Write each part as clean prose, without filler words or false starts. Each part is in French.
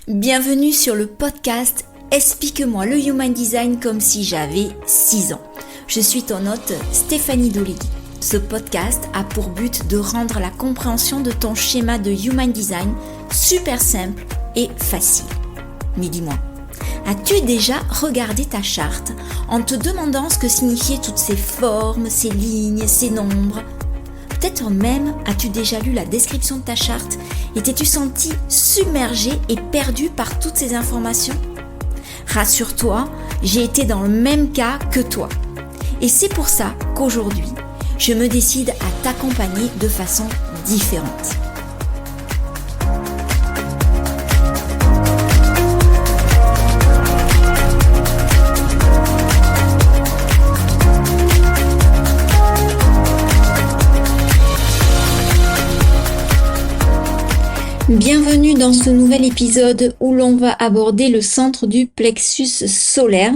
Bienvenue sur le podcast Explique-moi le Human Design comme si j'avais 6 ans. Je suis ton hôte Stéphanie Doligui. Ce podcast a pour but de rendre la compréhension de ton schéma de Human Design super simple et facile. Mais dis-moi, as-tu déjà regardé ta charte en te demandant ce que signifiaient toutes ces formes, ces lignes, ces nombres ? Peut-être même as-tu déjà lu la description de ta charte et t'es-tu senti submergé et perdu par toutes ces informations ? Rassure-toi, j'ai été dans le même cas que toi. Et c'est pour ça qu'aujourd'hui, je me décide à t'accompagner de façon différente. Bienvenue dans ce nouvel épisode où l'on va aborder le centre du plexus solaire.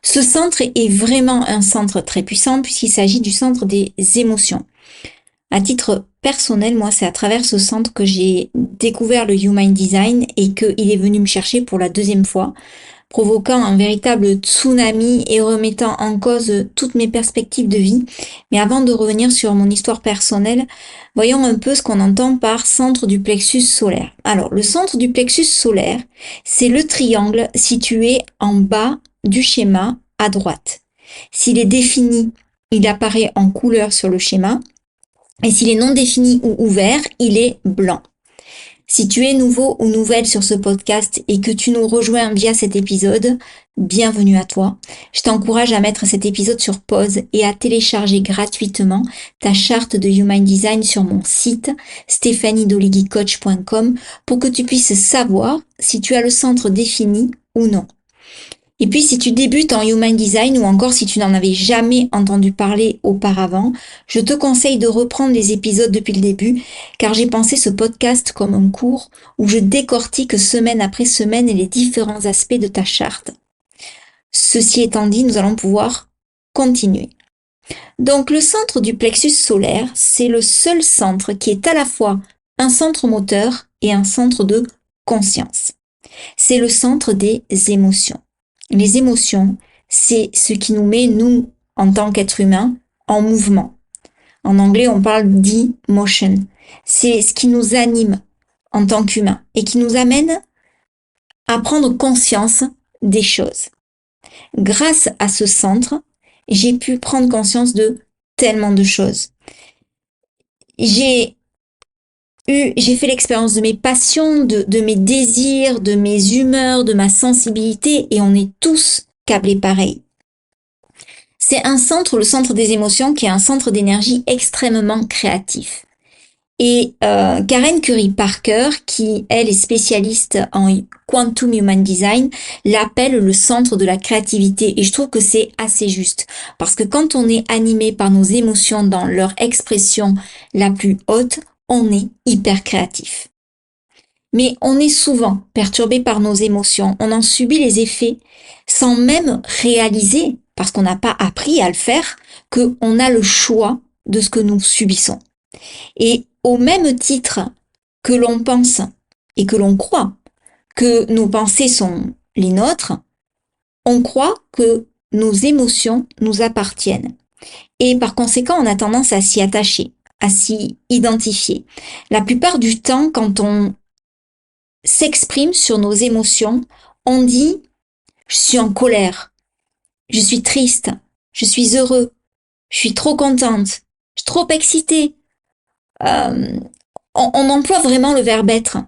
Ce centre est vraiment un centre très puissant puisqu'il s'agit du centre des émotions. À titre personnel, moi, c'est à travers ce centre que j'ai découvert le Human Design et qu'il est venu me chercher pour la deuxième fois, provoquant un véritable tsunami et remettant en cause toutes mes perspectives de vie. Mais avant de revenir sur mon histoire personnelle, voyons un peu ce qu'on entend par centre du plexus solaire. Alors, le centre du plexus solaire, c'est le triangle situé en bas du schéma à droite. S'il est défini, il apparaît en couleur sur le schéma. Et s'il est non défini ou ouvert, il est blanc. Si tu es nouveau ou nouvelle sur ce podcast et que tu nous rejoins via cet épisode, bienvenue à toi. Je t'encourage à mettre cet épisode sur pause et à télécharger gratuitement ta charte de Human Design sur mon site stéphaniedoligui-coach.com pour que tu puisses savoir si tu as le centre défini ou non. Et puis si tu débutes en Human Design ou encore si tu n'en avais jamais entendu parler auparavant, je te conseille de reprendre les épisodes depuis le début car j'ai pensé ce podcast comme un cours où je décortique semaine après semaine les différents aspects de ta charte. Ceci étant dit, nous allons pouvoir continuer. Donc le centre du plexus solaire, c'est le seul centre qui est à la fois un centre moteur et un centre de conscience. C'est le centre des émotions. Les émotions, c'est ce qui nous met, nous, en tant qu'êtres humains, en mouvement. En anglais, on parle d'emotion. C'est ce qui nous anime en tant qu'humains et qui nous amène à prendre conscience des choses. Grâce à ce centre, j'ai pu prendre conscience de tellement de choses. J'ai fait l'expérience de mes passions, de mes désirs, de mes humeurs, de ma sensibilité et on est tous câblés pareil. C'est un centre, le centre des émotions, qui est un centre d'énergie extrêmement créatif. Et Karen Curry Parker, qui elle est spécialiste en Quantum Human Design, l'appelle le centre de la créativité. Et je trouve que c'est assez juste. Parce que quand on est animé par nos émotions dans leur expression la plus haute, on est hyper créatif. Mais on est souvent perturbé par nos émotions. On en subit les effets sans même réaliser, parce qu'on n'a pas appris à le faire, qu'on a le choix de ce que nous subissons. Et au même titre que l'on pense et que l'on croit que nos pensées sont les nôtres, on croit que nos émotions nous appartiennent. Et par conséquent, on a tendance à s'y attacher, à s'y identifier. La plupart du temps, quand on s'exprime sur nos émotions, on dit « je suis en colère, je suis triste, je suis heureux, je suis trop contente, je suis trop excitée ». On emploie vraiment le verbe être.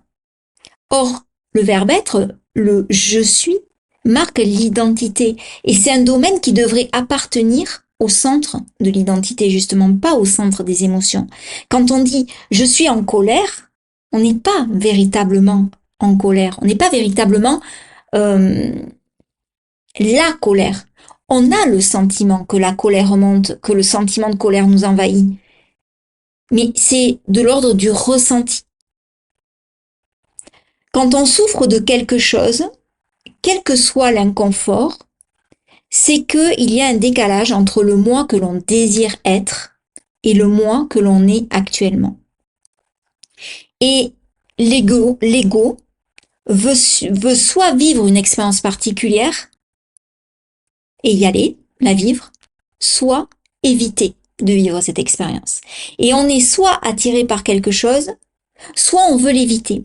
Or, le verbe être, le « je suis », marque l'identité. Et c'est un domaine qui devrait appartenir au centre de l'identité, justement, pas au centre des émotions. Quand on dit « je suis en colère », on n'est pas véritablement en colère. On n'est pas véritablement la colère. On a le sentiment que la colère monte, que le sentiment de colère nous envahit. Mais c'est de l'ordre du ressenti. Quand on souffre de quelque chose, quel que soit l'inconfort, c'est qu'il y a un décalage entre le moi que l'on désire être et le moi que l'on est actuellement. Et l'ego veut soit vivre une expérience particulière et y aller, la vivre, soit éviter de vivre cette expérience. Et on est soit attiré par quelque chose, soit on veut l'éviter.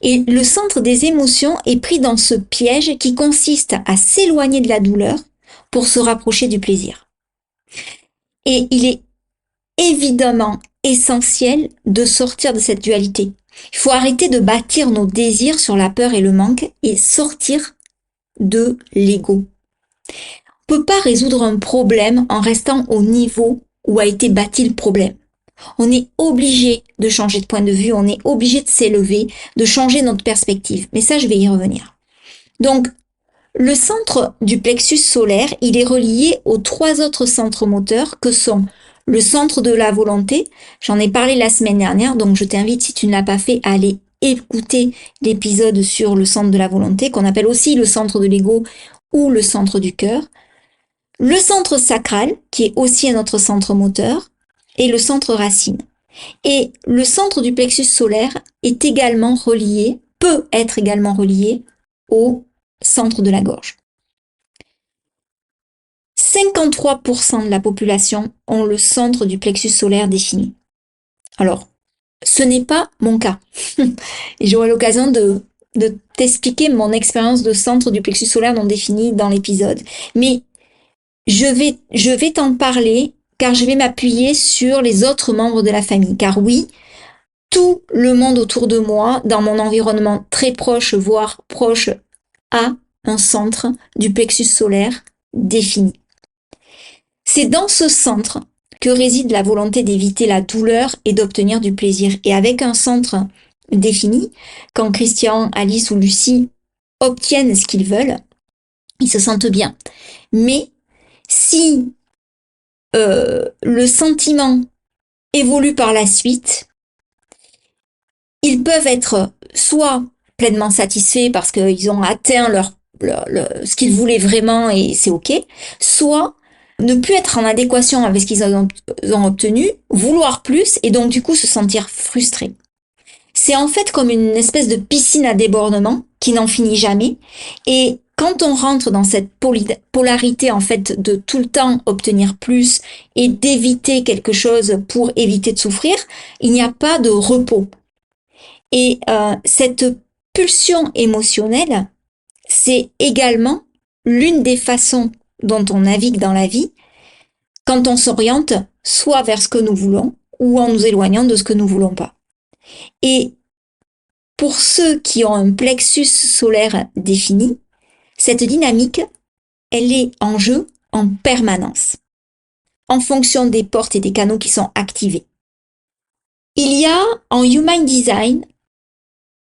Et le centre des émotions est pris dans ce piège qui consiste à s'éloigner de la douleur pour se rapprocher du plaisir. Et il est évidemment essentiel de sortir de cette dualité. Il faut arrêter de bâtir nos désirs sur la peur et le manque et sortir de l'ego. On ne peut pas résoudre un problème en restant au niveau où a été bâti le problème. On est obligé de changer de point de vue, on est obligé de s'élever, de changer notre perspective. Mais ça, je vais y revenir. Donc, le centre du plexus solaire, il est relié aux 3 autres centres moteurs que sont le centre de la volonté. J'en ai parlé la semaine dernière, donc je t'invite, si tu ne l'as pas fait, à aller écouter l'épisode sur le centre de la volonté, qu'on appelle aussi le centre de l'ego ou le centre du cœur. Le centre sacral, qui est aussi un autre centre moteur, et le centre racine. Et le centre du plexus solaire est également relié, peut être également relié au centre de la gorge. 53% de la population ont le centre du plexus solaire défini. Alors, ce n'est pas mon cas. Et j'aurai l'occasion de t'expliquer mon expérience de centre du plexus solaire non défini dans l'épisode. Mais je vais t'en parler car je vais m'appuyer sur les autres membres de la famille. Car oui, tout le monde autour de moi, dans mon environnement très proche, voire proche, a un centre du plexus solaire défini. C'est dans ce centre que réside la volonté d'éviter la douleur et d'obtenir du plaisir. Et avec un centre défini, quand Christian, Alice ou Lucie obtiennent ce qu'ils veulent, ils se sentent bien. Mais si le sentiment évolue par la suite, ils peuvent être soit pleinement satisfaits parce qu'ils ont atteint ce qu'ils voulaient vraiment et c'est ok, soit ne plus être en adéquation avec ce qu'ils ont obtenu, vouloir plus et donc du coup se sentir frustrés. C'est en fait comme une espèce de piscine à débordement qui n'en finit jamais. Et quand on rentre dans cette polarité en fait de tout le temps obtenir plus et d'éviter quelque chose pour éviter de souffrir, il n'y a pas de repos. Et cette pulsion émotionnelle, c'est également l'une des façons dont on navigue dans la vie quand on s'oriente soit vers ce que nous voulons ou en nous éloignant de ce que nous voulons pas. Et pour ceux qui ont un plexus solaire défini, cette dynamique, elle est en jeu en permanence, en fonction des portes et des canaux qui sont activés. Il y a en Human Design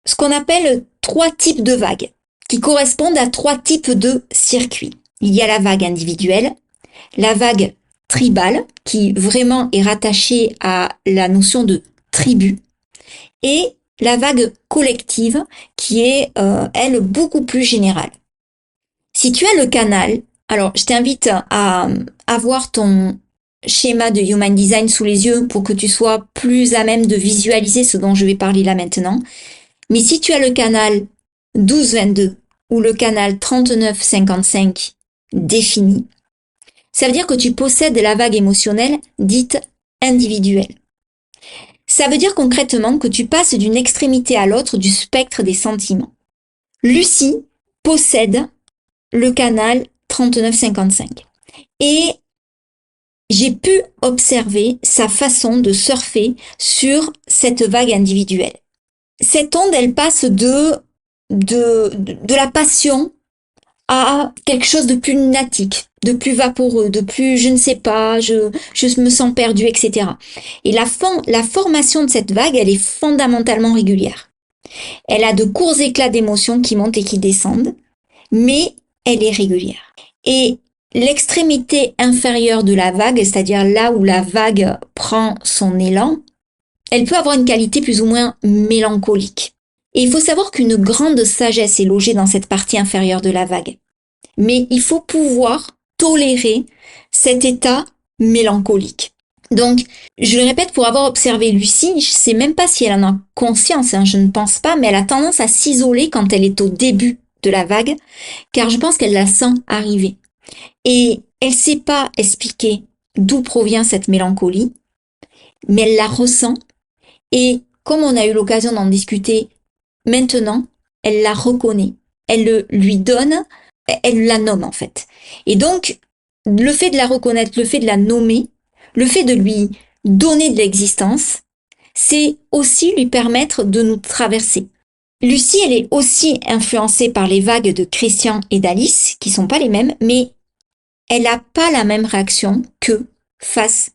ce qu'on appelle 3 types de vagues, qui correspondent à 3 types de circuits. Il y a la vague individuelle, la vague tribale, qui vraiment est rattachée à la notion de tribu, et la vague collective, qui est, elle, beaucoup plus générale. Si tu as le canal, alors je t'invite à avoir ton schéma de Human Design sous les yeux pour que tu sois plus à même de visualiser ce dont je vais parler là maintenant. Mais si tu as le canal 12-22 ou le canal 39-55 défini, ça veut dire que tu possèdes la vague émotionnelle dite individuelle. Ça veut dire concrètement que tu passes d'une extrémité à l'autre du spectre des sentiments. Lucie possède le canal 39-55 et j'ai pu observer sa façon de surfer sur cette vague individuelle. Cette onde, elle passe de la passion à quelque chose de plus natique, de plus vaporeux, de plus je ne sais pas, je me sens perdue, etc. Et la formation de cette vague, elle est fondamentalement régulière. Elle a de courts éclats d'émotions qui montent et qui descendent, mais elle est régulière. Et l'extrémité inférieure de la vague, c'est-à-dire là où la vague prend son élan, elle peut avoir une qualité plus ou moins mélancolique. Et il faut savoir qu'une grande sagesse est logée dans cette partie inférieure de la vague. Mais il faut pouvoir tolérer cet état mélancolique. Donc, je le répète, pour avoir observé Lucie, je sais même pas si elle en a conscience, hein, je ne pense pas, mais elle a tendance à s'isoler quand elle est au début de la vague, car je pense qu'elle la sent arriver. Et elle sait pas expliquer d'où provient cette mélancolie, mais elle la ressent. Et comme on a eu l'occasion d'en discuter maintenant, elle la reconnaît. Elle le lui donne, elle la nomme en fait. Et donc, le fait de la reconnaître, le fait de la nommer, le fait de lui donner de l'existence, c'est aussi lui permettre de nous traverser. Lucie, elle est aussi influencée par les vagues de Christian et d'Alice, qui sont pas les mêmes, mais elle n'a pas la même réaction que face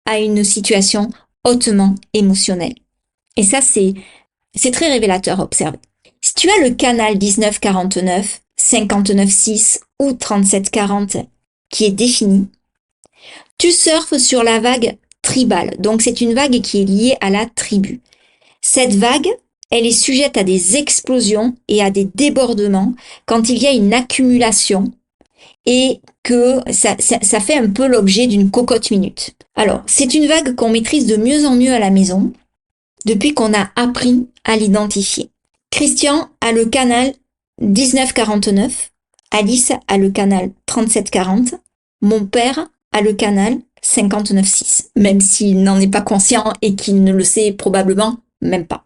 à une situation hautement émotionnelle. Et ça, c'est très révélateur à observer. Si tu as le canal 1949, 59.6 ou 37.40 qui est défini, tu surfes sur la vague tribale. Donc c'est une vague qui est liée à la tribu. Cette vague, elle est sujette à des explosions et à des débordements quand il y a une accumulation et que ça fait un peu l'objet d'une cocotte minute. Alors, c'est une vague qu'on maîtrise de mieux en mieux à la maison depuis qu'on a appris à l'identifier. Christian a le canal 1949, Alice a le canal 3740, mon père a le canal 59.6, même s'il n'en est pas conscient et qu'il ne le sait probablement même pas.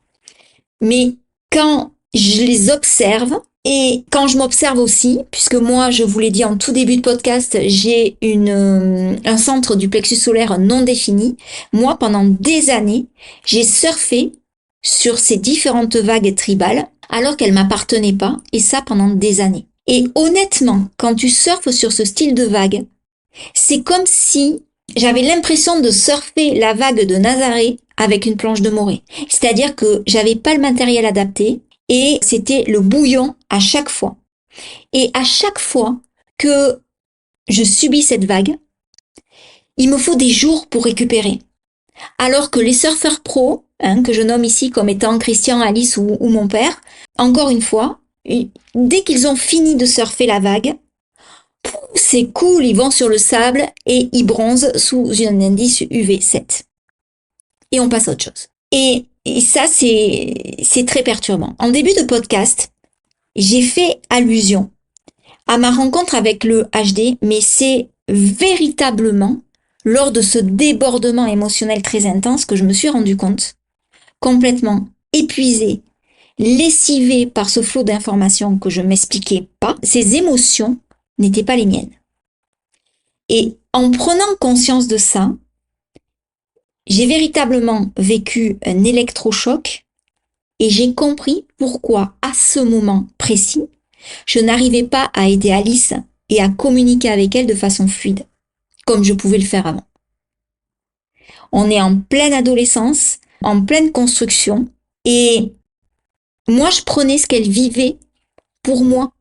Mais quand je les observe, et quand je m'observe aussi, puisque moi, je vous l'ai dit en tout début de podcast, j'ai un centre du plexus solaire non défini. Moi, pendant des années, j'ai surfé sur ces différentes vagues tribales alors qu'elles m'appartenaient pas, et ça pendant des années. Et honnêtement, quand tu surfes sur ce style de vague, c'est comme si j'avais l'impression de surfer la vague de Nazaré avec une planche de morée. C'est-à-dire que j'avais pas le matériel adapté et c'était le bouillon à chaque fois. Et à chaque fois que je subis cette vague, il me faut des jours pour récupérer. Alors que les surfeurs pros, que je nomme ici comme étant Christian, Alice ou mon père, encore une fois, dès qu'ils ont fini de surfer la vague, c'est cool, ils vont sur le sable et ils bronzent sous un indice UV7. Et on passe à autre chose. Et ça, c'est très perturbant. En début de podcast, j'ai fait allusion à ma rencontre avec le HD, mais c'est véritablement lors de ce débordement émotionnel très intense que je me suis rendu compte, complètement épuisée, lessivée par ce flot d'informations que je m'expliquais pas, ces émotions n'étaient pas les miennes. Et en prenant conscience de ça, j'ai véritablement vécu un électrochoc et j'ai compris pourquoi, à ce moment précis, je n'arrivais pas à aider Alice et à communiquer avec elle de façon fluide, comme je pouvais le faire avant. On est en pleine adolescence, en pleine construction, et moi, je prenais ce qu'elle vivait pour moi.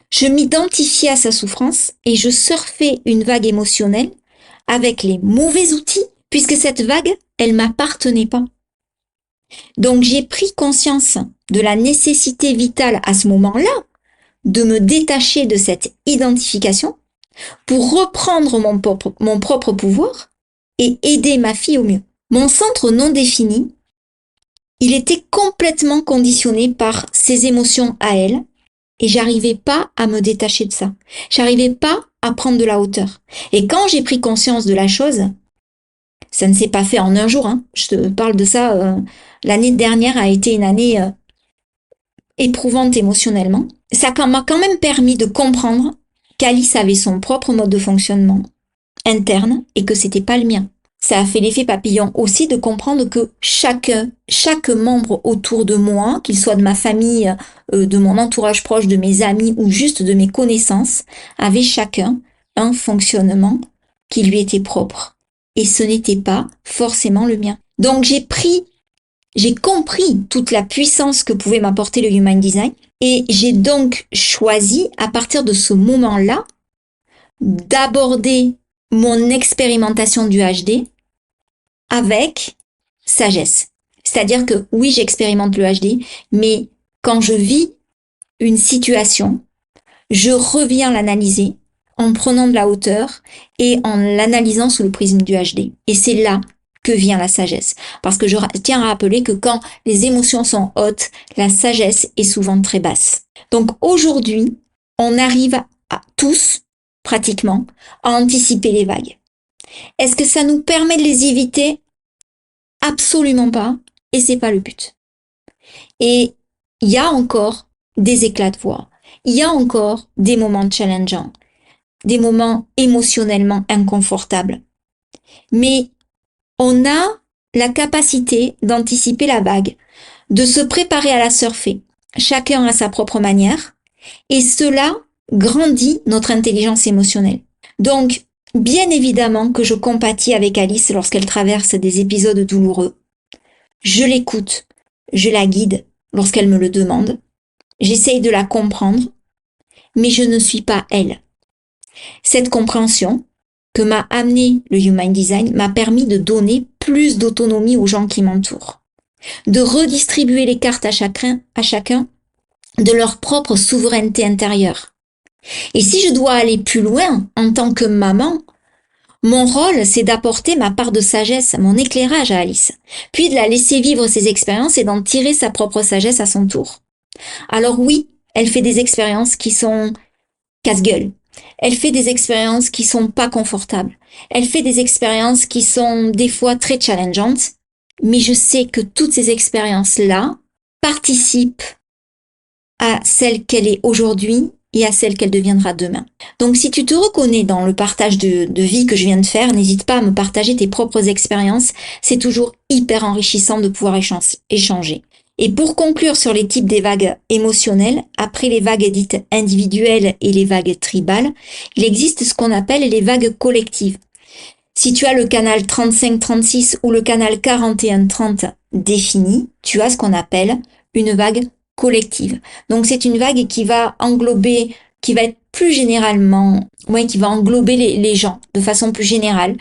Je m'identifiais à sa souffrance et je surfais une vague émotionnelle avec les mauvais outils, puisque cette vague, elle m'appartenait pas. Donc j'ai pris conscience de la nécessité vitale à ce moment-là de me détacher de cette identification pour reprendre mon propre pouvoir et aider ma fille au mieux. Mon centre non défini, il était complètement conditionné par ses émotions à elle et j'arrivais pas à me détacher de ça. J'arrivais pas à prendre de la hauteur. Et quand j'ai pris conscience de la chose, ça ne s'est pas fait en un jour, je te parle de ça, l'année dernière a été une année éprouvante émotionnellement. Ça m'a quand même permis de comprendre qu'Alice avait son propre mode de fonctionnement interne et que c'était pas le mien. Ça a fait l'effet papillon aussi de comprendre que chaque membre autour de moi, qu'il soit de ma famille, de mon entourage proche, de mes amis ou juste de mes connaissances, avait chacun un fonctionnement qui lui était propre. Et ce n'était pas forcément le mien. Donc j'ai compris toute la puissance que pouvait m'apporter le Human Design et j'ai donc choisi à partir de ce moment-là d'aborder mon expérimentation du HD avec sagesse. C'est-à-dire que oui, j'expérimente le HD, mais quand je vis une situation, je reviens l'analyser en prenant de la hauteur et en l'analysant sous le prisme du HD. Et c'est là que vient la sagesse. Parce que je tiens à rappeler que quand les émotions sont hautes, la sagesse est souvent très basse. Donc aujourd'hui, on arrive à tous, pratiquement, à anticiper les vagues. Est-ce que ça nous permet de les éviter? Absolument pas. Et c'est pas le but. Et il y a encore des éclats de voix. Il y a encore des moments challengeants, des moments émotionnellement inconfortables. Mais on a la capacité d'anticiper la vague, de se préparer à la surfer, chacun à sa propre manière, et cela grandit notre intelligence émotionnelle. Donc, bien évidemment que je compatis avec Alice lorsqu'elle traverse des épisodes douloureux. Je l'écoute, je la guide lorsqu'elle me le demande, j'essaye de la comprendre, mais je ne suis pas elle. Cette compréhension que m'a amené le Human Design m'a permis de donner plus d'autonomie aux gens qui m'entourent, de redistribuer les cartes à chacun de leur propre souveraineté intérieure. Et si je dois aller plus loin en tant que maman, mon rôle, c'est d'apporter ma part de sagesse, mon éclairage à Alice, puis de la laisser vivre ses expériences et d'en tirer sa propre sagesse à son tour. Alors oui, elle fait des expériences qui sont casse-gueule. Elle fait des expériences qui sont pas confortables. Elle fait des expériences qui sont des fois très challengeantes. Mais je sais que toutes ces expériences-là participent à celle qu'elle est aujourd'hui et à celle qu'elle deviendra demain. Donc si tu te reconnais dans le partage de vie que je viens de faire, n'hésite pas à me partager tes propres expériences. C'est toujours hyper enrichissant de pouvoir échanger. Et pour conclure sur les types des vagues émotionnelles, après les vagues dites individuelles et les vagues tribales, il existe ce qu'on appelle les vagues collectives. Si tu as le canal 35-36 ou le canal 41-30 défini, tu as ce qu'on appelle une vague collective. Donc c'est une vague qui va englober, qui va être plus généralement, qui va englober les gens de façon plus générale,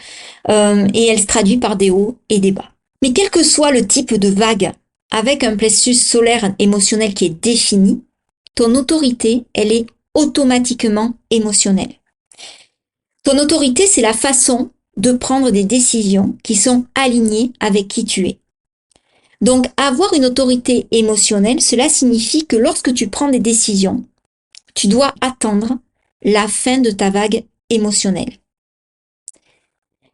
et elle se traduit par des hauts et des bas. Mais quel que soit le type de vague, avec un plexus solaire émotionnel qui est défini, ton autorité, elle est automatiquement émotionnelle. Ton autorité, c'est la façon de prendre des décisions qui sont alignées avec qui tu es. Donc, avoir une autorité émotionnelle, cela signifie que lorsque tu prends des décisions, tu dois attendre la fin de ta vague émotionnelle.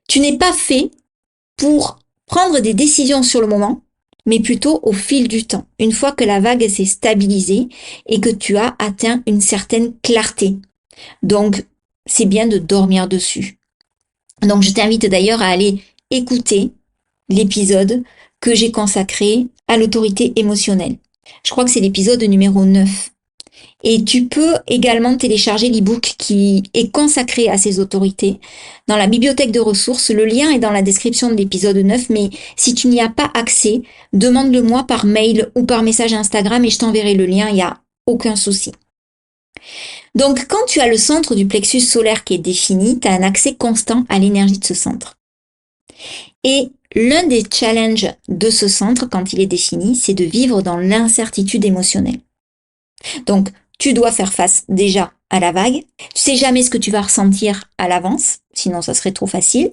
Tu n'es pas fait pour prendre des décisions sur le moment, mais plutôt au fil du temps, une fois que la vague s'est stabilisée et que tu as atteint une certaine clarté. Donc, c'est bien de dormir dessus. Donc, je t'invite d'ailleurs à aller écouter l'épisode que j'ai consacré à l'autorité émotionnelle. Je crois que c'est l'épisode numéro 9. Et tu peux également télécharger l'e-book qui est consacré à ces autorités dans la bibliothèque de ressources. Le lien est dans la description de l'épisode 9, mais si tu n'y as pas accès, demande-le-moi par mail ou par message Instagram et je t'enverrai le lien, il n'y a aucun souci. Donc, quand tu as le centre du plexus solaire qui est défini, tu as un accès constant à l'énergie de ce centre. Et l'un des challenges de ce centre, quand il est défini, c'est de vivre dans l'incertitude émotionnelle. Donc, tu dois faire face déjà à la vague. Tu sais jamais ce que tu vas ressentir à l'avance, sinon ça serait trop facile.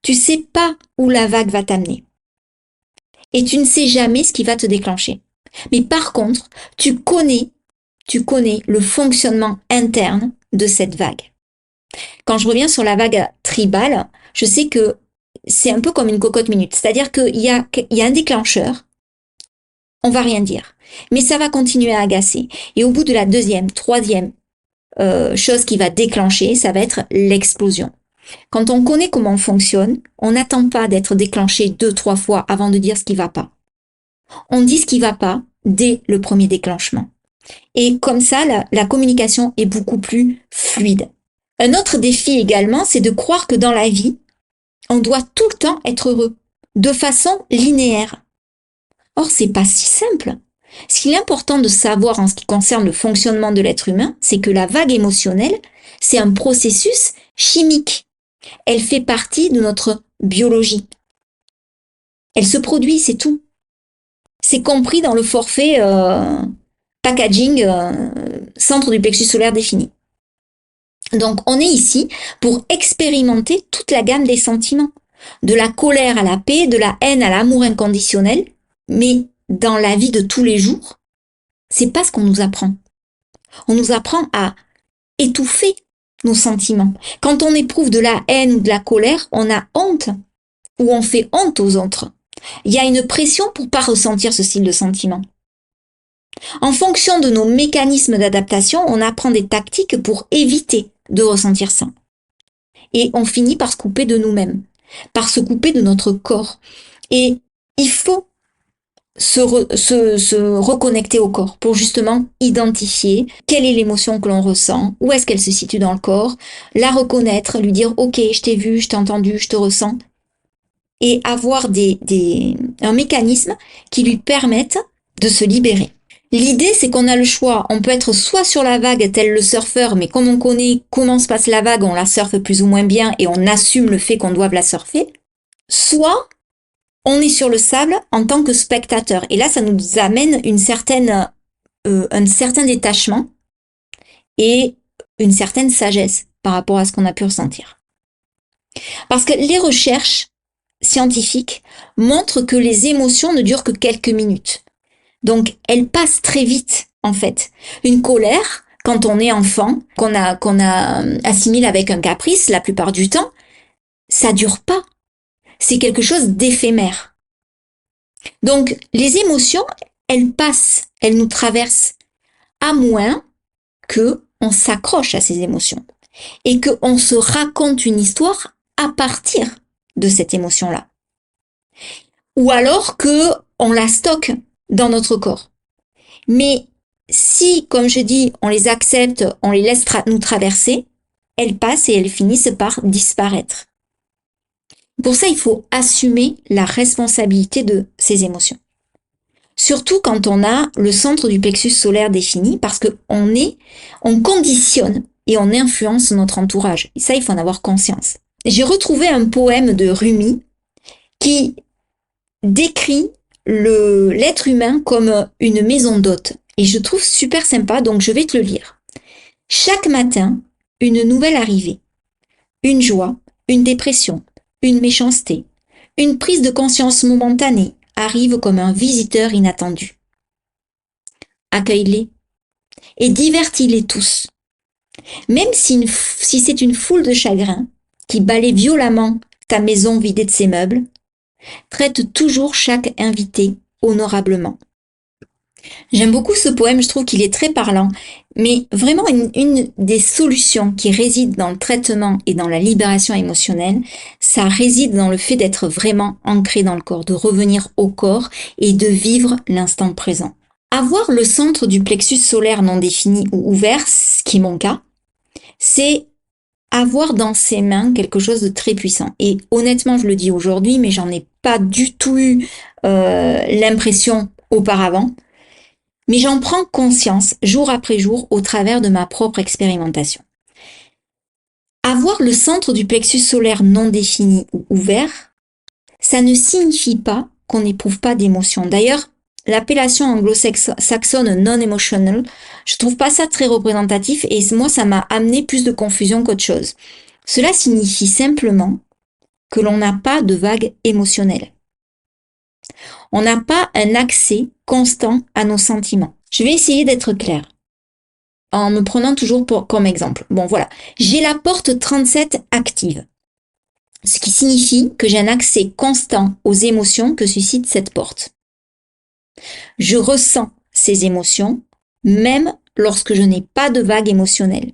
Tu sais pas où la vague va t'amener. Et tu ne sais jamais ce qui va te déclencher. Mais par contre, tu connais le fonctionnement interne de cette vague. Quand je reviens sur la vague tribale, je sais que c'est un peu comme une cocotte minute. C'est-à-dire qu'il y a un déclencheur, on va rien dire. Mais ça va continuer à agacer. Et au bout de la deuxième, troisième chose qui va déclencher, ça va être l'explosion. Quand on connaît comment on fonctionne, on n'attend pas d'être déclenché 2-3 fois avant de dire ce qui va pas. On dit ce qui va pas dès le premier déclenchement. Et comme ça, la communication est beaucoup plus fluide. Un autre défi également, c'est de croire que dans la vie, on doit tout le temps être heureux, de façon linéaire. Or, c'est pas si simple. Ce qu'il est important de savoir en ce qui concerne le fonctionnement de l'être humain, c'est que la vague émotionnelle, c'est un processus chimique. Elle fait partie de notre biologie. Elle se produit, c'est tout. C'est compris dans le forfait packaging centre du plexus solaire défini. Donc on est ici pour expérimenter toute la gamme des sentiments, de la colère à la paix, de la haine à l'amour inconditionnel, mais dans la vie de tous les jours, c'est pas ce qu'on nous apprend. On nous apprend à étouffer nos sentiments. Quand on éprouve de la haine ou de la colère, on a honte ou on fait honte aux autres. Il y a une pression pour pas ressentir ce style de sentiment. En fonction de nos mécanismes d'adaptation, on apprend des tactiques pour éviter de ressentir ça. Et on finit par se couper de nous-mêmes, par se couper de notre corps. Et il faut se reconnecter au corps pour justement identifier quelle est l'émotion que l'on ressent, où est-ce qu'elle se situe dans le corps, la reconnaître, lui dire ok, je t'ai vu, je t'ai entendu, je te ressens, et avoir un mécanisme qui lui permette de se libérer. L'idée, c'est qu'on a le choix. On peut être soit sur la vague tel le surfeur, mais comme on connaît comment se passe la vague, on la surfe plus ou moins bien et on assume le fait qu'on doive la surfer. Soit on est sur le sable en tant que spectateur. Et là, ça nous amène un certain détachement et une certaine sagesse par rapport à ce qu'on a pu ressentir. Parce que les recherches scientifiques montrent que les émotions ne durent que quelques minutes. Donc, elles passent très vite, en fait. Une colère, quand on est enfant, qu'on a assimile avec un caprice, la plupart du temps, ça dure pas. C'est quelque chose d'éphémère. Donc, les émotions, elles passent, elles nous traversent, à moins que on s'accroche à ces émotions et qu'on se raconte une histoire à partir de cette émotion-là. Ou alors que on la stocke dans notre corps. Mais si, comme je dis, on les accepte, on les laisse nous traverser, elles passent et elles finissent par disparaître. Pour ça, il faut assumer la responsabilité de ces émotions. Surtout quand on a le centre du plexus solaire défini, parce que on conditionne et on influence notre entourage. Et ça, il faut en avoir conscience. J'ai retrouvé un poème de Rumi qui décrit l'être humain comme une maison d'hôte. Et je trouve super sympa, donc je vais te le lire. Chaque matin, une nouvelle arrivée. Une joie, une dépression, une méchanceté, une prise de conscience momentanée arrive comme un visiteur inattendu. Accueille-les et divertis-les tous. Même si c'est une foule de chagrins qui balaie violemment ta maison vidée de ses meubles, traite toujours chaque invité honorablement. J'aime beaucoup ce poème, je trouve qu'il est très parlant, mais vraiment une des solutions qui réside dans le traitement et dans la libération émotionnelle, ça réside dans le fait d'être vraiment ancré dans le corps, de revenir au corps et de vivre l'instant présent. Avoir le centre du plexus solaire non défini ou ouvert, ce qui est mon cas, c'est avoir dans ses mains quelque chose de très puissant. Et honnêtement, je le dis aujourd'hui, mais j'en ai pas du tout eu l'impression auparavant. Mais j'en prends conscience jour après jour au travers de ma propre expérimentation. Avoir le centre du plexus solaire non défini ou ouvert, ça ne signifie pas qu'on n'éprouve pas d'émotion. D'ailleurs, l'appellation anglo-saxonne non-emotional, je trouve pas ça très représentatif et moi, ça m'a amené plus de confusion qu'autre chose. Cela signifie simplement que l'on n'a pas de vague émotionnelle. On n'a pas un accès constant à nos sentiments. Je vais essayer d'être claire en me prenant toujours comme exemple. Bon, voilà. J'ai la porte 37 active, ce qui signifie que j'ai un accès constant aux émotions que suscite cette porte. Je ressens ces émotions, même lorsque je n'ai pas de vague émotionnelle.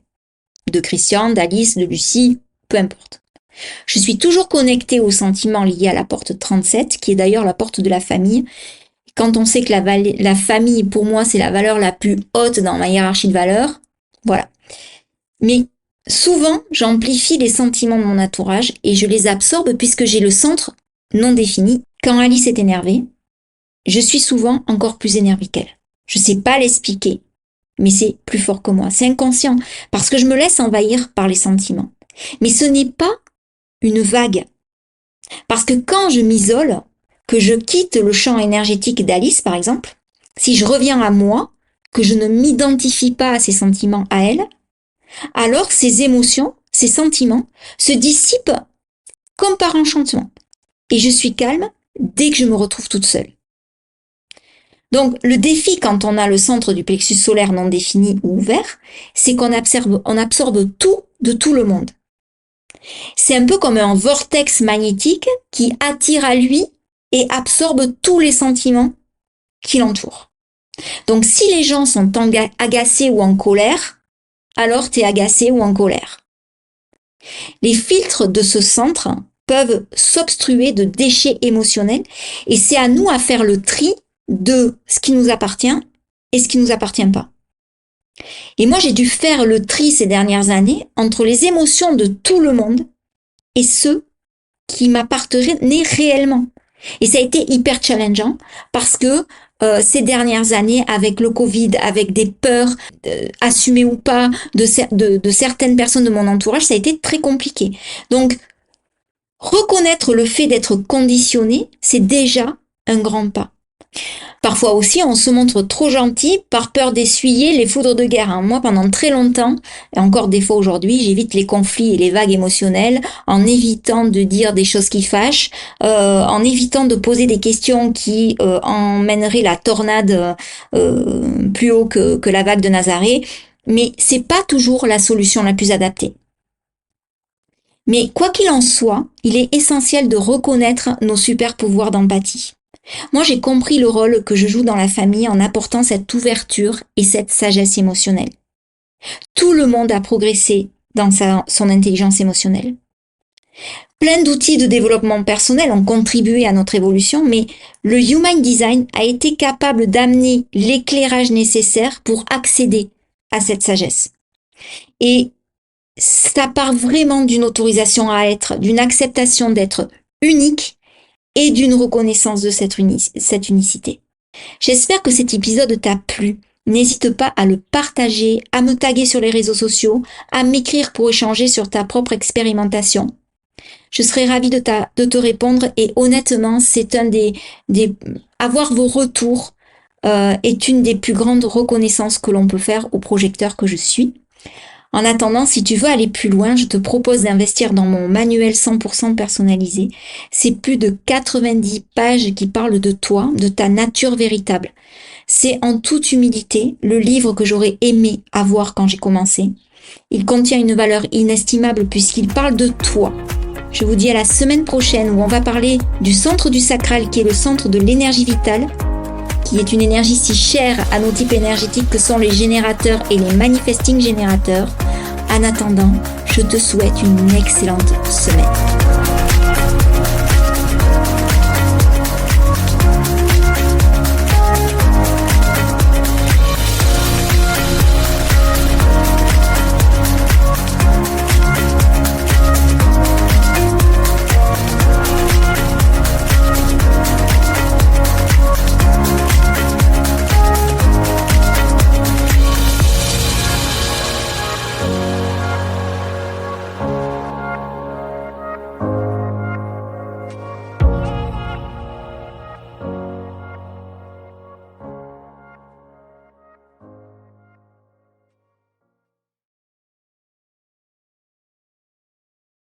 De Christian, d'Alice, de Lucie, peu importe. Je suis toujours connectée aux sentiments liés à la porte 37, qui est d'ailleurs la porte de la famille. Quand on sait que la famille, pour moi, c'est la valeur la plus haute dans ma hiérarchie de valeurs, voilà. Mais souvent, j'amplifie les sentiments de mon entourage et je les absorbe puisque j'ai le centre non défini. Quand Alice est énervée, je suis souvent encore plus énervée qu'elle. Je sais pas l'expliquer, mais c'est plus fort que moi. C'est inconscient parce que je me laisse envahir par les sentiments. Mais ce n'est pas une vague. Parce que quand je m'isole, que je quitte le champ énergétique d'Alice, par exemple, si je reviens à moi, que je ne m'identifie pas à ses sentiments à elle, alors ces émotions, ces sentiments se dissipent comme par enchantement. Et je suis calme dès que je me retrouve toute seule. Donc, le défi quand on a le centre du plexus solaire non défini ou ouvert, c'est qu'on absorbe tout de tout le monde. C'est un peu comme un vortex magnétique qui attire à lui et absorbe tous les sentiments qui l'entourent. Donc, si les gens sont agacés ou en colère, alors tu es agacé ou en colère. Les filtres de ce centre peuvent s'obstruer de déchets émotionnels et c'est à nous à faire le tri de ce qui nous appartient et ce qui nous appartient pas. Et moi, j'ai dû faire le tri ces dernières années entre les émotions de tout le monde et ceux qui m'appartenaient réellement. Et ça a été hyper challengeant parce que ces dernières années, avec le Covid, avec des peurs assumées ou pas de certaines personnes de mon entourage, ça a été très compliqué. Donc, reconnaître le fait d'être conditionné, c'est déjà un grand pas. Parfois aussi, on se montre trop gentil par peur d'essuyer les foudres de guerre. Moi, pendant très longtemps, et encore des fois aujourd'hui, j'évite les conflits et les vagues émotionnelles en évitant de dire des choses qui fâchent, en évitant de poser des questions qui emmèneraient la tornade plus haut que la vague de Nazaré. Mais c'est pas toujours la solution la plus adaptée. Mais quoi qu'il en soit, il est essentiel de reconnaître nos super pouvoirs d'empathie. Moi, j'ai compris le rôle que je joue dans la famille en apportant cette ouverture et cette sagesse émotionnelle. Tout le monde a progressé dans son intelligence émotionnelle. Plein d'outils de développement personnel ont contribué à notre évolution, mais le Human Design a été capable d'amener l'éclairage nécessaire pour accéder à cette sagesse. Et ça part vraiment d'une autorisation à être, d'une acceptation d'être unique et d'une reconnaissance de cette unicité. J'espère que cet épisode t'a plu. N'hésite pas à le partager, à me taguer sur les réseaux sociaux, à m'écrire pour échanger sur ta propre expérimentation. Je serai ravie de te répondre et honnêtement, c'est avoir vos retours est une des plus grandes reconnaissances que l'on peut faire au projecteur que je suis. En attendant, si tu veux aller plus loin, je te propose d'investir dans mon manuel 100% personnalisé. C'est plus de 90 pages qui parlent de toi, de ta nature véritable. C'est en toute humilité le livre que j'aurais aimé avoir quand j'ai commencé. Il contient une valeur inestimable puisqu'il parle de toi. Je vous dis à la semaine prochaine où on va parler du centre du sacral qui est le centre de l'énergie vitale, qui est une énergie si chère à nos types énergétiques que sont les générateurs et les manifesting générateurs. En attendant, je te souhaite une excellente semaine.